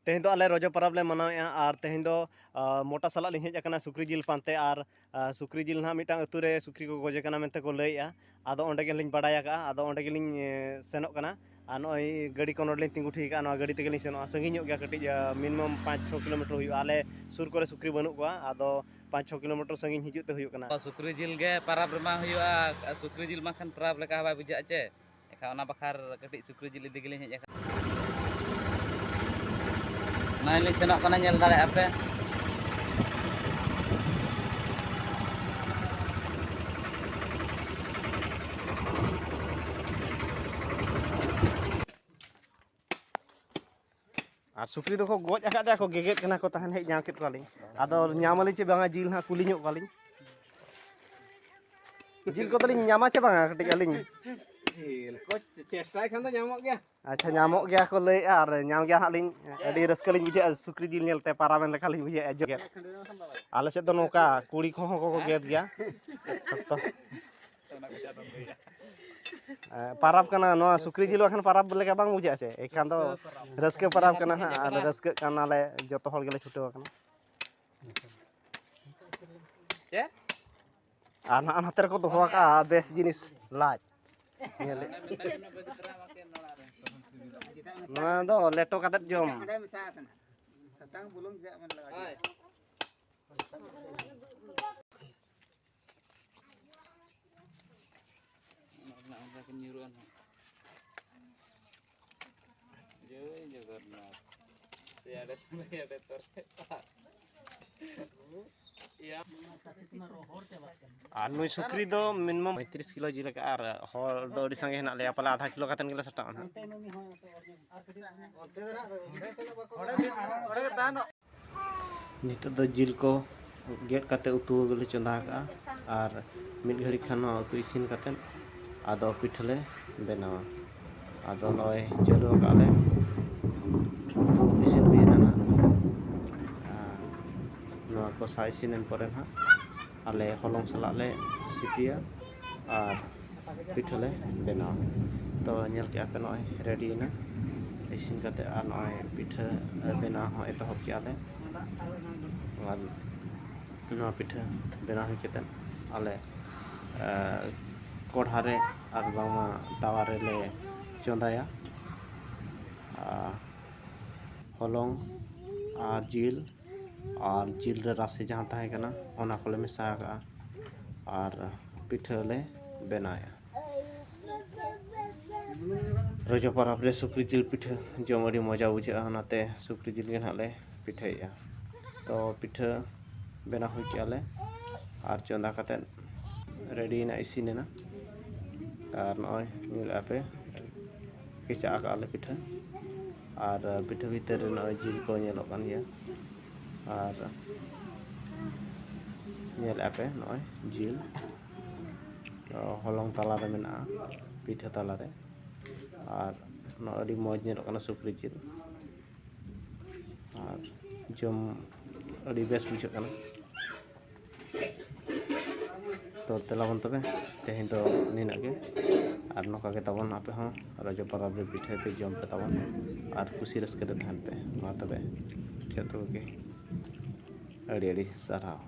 तेहें दो आले रोजो परब ले मनावेआ और तेहें दो मोटा साला लिंग हेज अकना सुक्री जिल पानते और सुक्री जिल ना मिटांग अतु रे सुक्री को गोजे कना मेनते को लैया आदो ओंडे गेलिंग बाडाया का आदो ओंडे गेलिंग सेनोक कना और नॉय गाड़ी को नोडलिंग तिंगु ठीक का गाड़ी ते गेलिंग सेनोक संगिញगया कटिज मिनिमम 5-6 किलोमीटर हुई आले सुर करे सुक्री बनू को आदो 5-6 किलोमीटर संगिñ हिजुत ते हुयु कना सुक्री जिल गे परब रमा हुआ सुक्री जिल माखन परब लेका बाय बुझा चे एखा ओना बखार कटिज सुक्री जिल इदि गेलिंग हेज नाइलिंग सेनोक कना नेल दाड़े आपे और सुक्री दो को गोज अकादे को गेगेट कना को तहन हेज नाम केट कोलिंग आदो न्यामली चे बांगा जिल ना कुली ᱧᱚᱜ कोलिंग जिल को तलिंग ᱧᱟᱢᱟ चे बांगा कटिज अलिंग जिल को चेष्टा खान दो ᱧᱟᱢᱚᱜ गया अच्छा ᱧᱟᱢᱚᱜ गया को लय और ᱧᱟᱢ गया हालिंग अडी रस्का लिंग बुझे सुक्री जिल नेलते पाराबेन लेखा लिंग बुझे अजो आले से दो नोका कुड़ी को को गेद गया सब तो पाराब कना नो सुक्री जिल अखन पाराब लेका बांग बुझा से एखान दो रस्के पाराब कना और रस्के कना ले जतो हर गेले छुटो कना चे और ना हाते को दोहो का बेस जिनिस लाज नेले ना दो लेटो काते जम ससांग बुलुंग जे मन लगा nyuruan jauh jagornat tiada ya नुई सुक्री दो मिनिमम 35 किलो जिल का और हर दो अडी संगे हेना ले पाले आधा किलो कातन गेले सटा ना नितो दो जिल को गेट काते उतु गेले चंदा का और मिड घड़ी खान उतु इसिन काते आदो पिठले बनावा आदो नय चलो काले इसिन हुईना ना नो को साइसिन परे ना आले हलंग सला ले सिपिया और पिठले बनावा तो नेल के आपे नय रेडी ना इसिन काते आ नय पिठा बना हो एतहब के आले और नो पिठा बना हो केतन आले कोढ़ारे और बांगा तावारे ले चंदाया हलंग और जिल रे राशि जहाँ ताहे कना ओना कोले मेसा का और पिठा ले बनाया रोजो परब रे सुक्री जिल पिठा जम अडी मजा बुझा ओनाते सुक्री जिल गे ले पिठाया तो पिठा बना हुई केले और चंदा काते रेडी ना इसिनेना और नय नील आपे किचा का आले पिठा और पिठा भीतर नय जिल को नेलो कान गया और नेल आपे नय जिल हलंग तला रे मेना पिठा तला रे और नय अडी मौज नेलो कान सुक्री जिल और जम अडी बेस बुझा कान तो तेलाबन तबे तेहें दो निना के और नौका के तबन आपे हों रोजो परब रे पिठा पे जम पे तबन और खुशी रस्के रे तहन पे मा तबे जतो के अड़ी साराव।